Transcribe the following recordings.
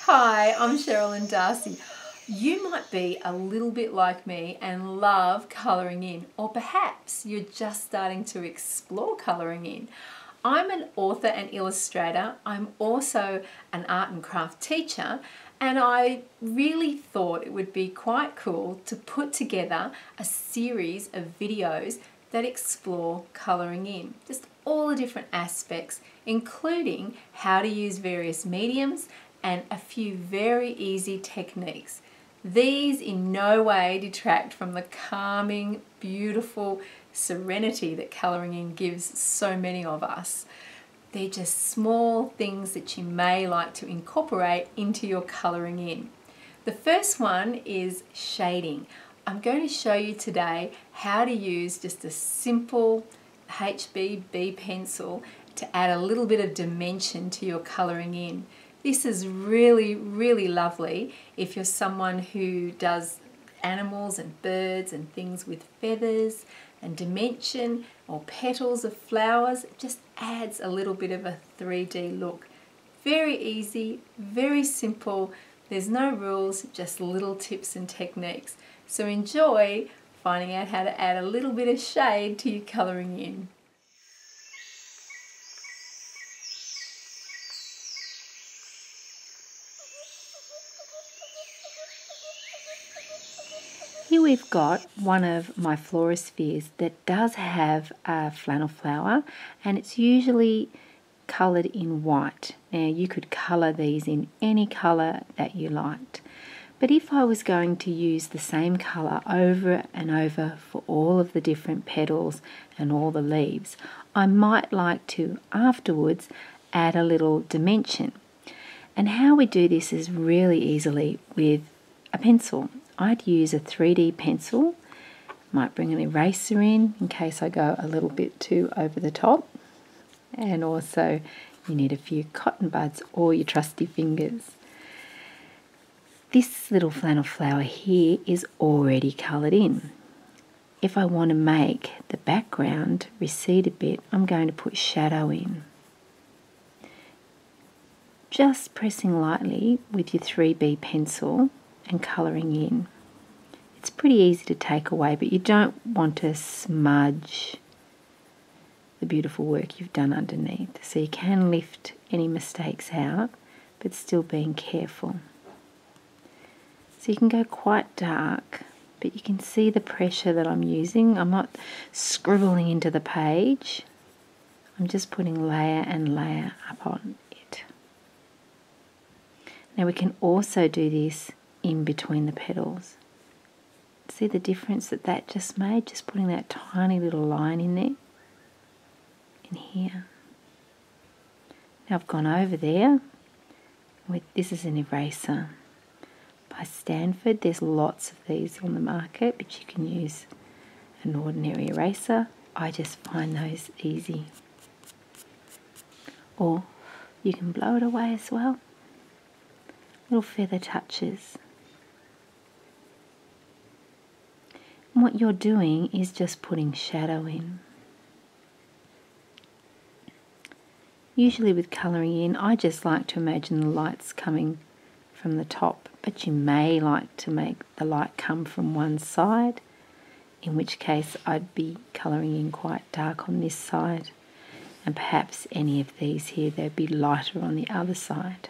Hi, I'm Cheralyn Darcy. You might be a little bit like me and love colouring in, or perhaps you're just starting to explore colouring in. I'm an author and illustrator. I'm also an art and craft teacher, and I really thought it would be quite cool to put together a series of videos that explore colouring in. Just all the different aspects, including how to use various mediums and a few very easy techniques. These in no way detract from the calming, beautiful serenity that colouring in gives so many of us. They're just small things that you may like to incorporate into your colouring in. The first one is shading. I'm going to show you today how to use just a simple HB pencil to add a little bit of dimension to your colouring in. This is really lovely if you're someone who does animals and birds and things with feathers and dimension or petals of flowers. It just adds a little bit of a 3D look. Very easy, very simple. There's no rules, just little tips and techniques. So enjoy finding out how to add a little bit of shade to your colouring in. Here we've got one of my Floraspheres that does have a flannel flower, and it's usually coloured in white. Now you could colour these in any colour that you liked, but if I was going to use the same colour over and over for all of the different petals and all the leaves, I might like to afterwards add a little dimension. And how we do this is really easily with a pencil. I'd use a 3D pencil, might bring an eraser in case I go a little bit too over the top, and also you need a few cotton buds or your trusty fingers. This little flannel flower here is already coloured in. If I want to make the background recede a bit, I'm going to put shadow in. Just pressing lightly with your 3B pencil and colouring in. It's pretty easy to take away, but you don't want to smudge the beautiful work you've done underneath. So you can lift any mistakes out, but still being careful. So you can go quite dark, but you can see the pressure that I'm using. I'm not scribbling into the page. I'm just putting layer and layer up on it. Now we can also do this in between the petals. See the difference that just made? Just putting that tiny little line in there, in here. Now I've gone over there with, this is an eraser by Sandford. There's lots of these on the market, but you can use an ordinary eraser. I just find those easy. Or you can blow it away as well. Little feather touches. And what you're doing is just putting shadow in. Usually with colouring in, I just like to imagine the lights coming from the top, but you may like to make the light come from one side, in which case I'd be colouring in quite dark on this side, and perhaps any of these here, they'd be lighter on the other side.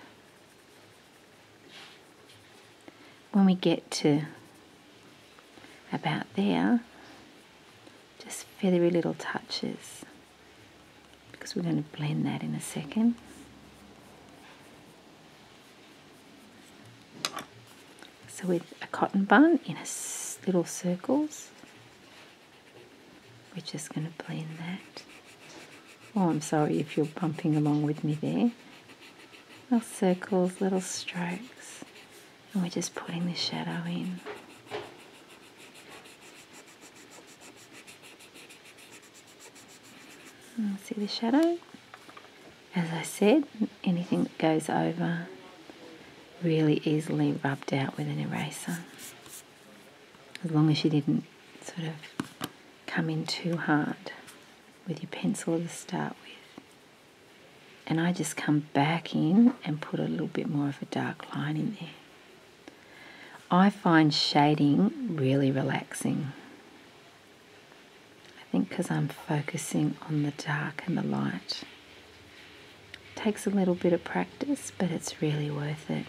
When we get to about there, just feathery little touches, because we're going to blend that in a second. So with a cotton bud in little circles, we're just going to blend that. Oh, I'm sorry if you're bumping along with me there. Little circles, little strokes. And we're just putting the shadow in. And see the shadow? As I said, anything that goes over, really easily rubbed out with an eraser. As long as you didn't sort of come in too hard with your pencil to start with. and I just come back in and put a little bit more of a dark line in there. I find shading really relaxing. I think because I'm focusing on the dark and the light. It takes a little bit of practice, but it's really worth it.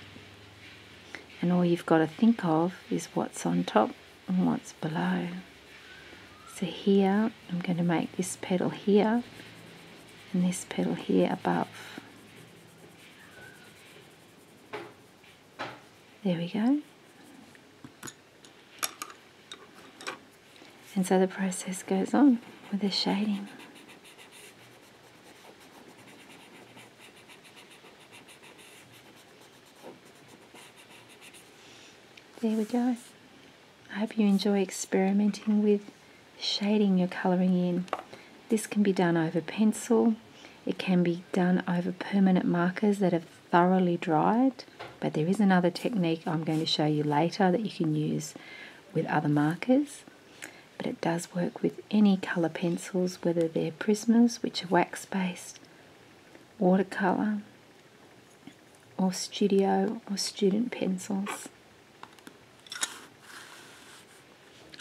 And all you've got to think of is what's on top and what's below. So here, I'm going to make this petal here and this petal here above. There we go. And so the process goes on with the shading. There we go. I hope you enjoy experimenting with shading your colouring in. This can be done over pencil. It can be done over permanent markers that have thoroughly dried. But there is another technique I'm going to show you later that you can use with other markers. But it does work with any colour pencils, whether they're Prismas, which are wax-based, watercolour, or studio or student pencils.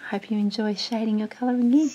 I hope you enjoy shading your colouring in.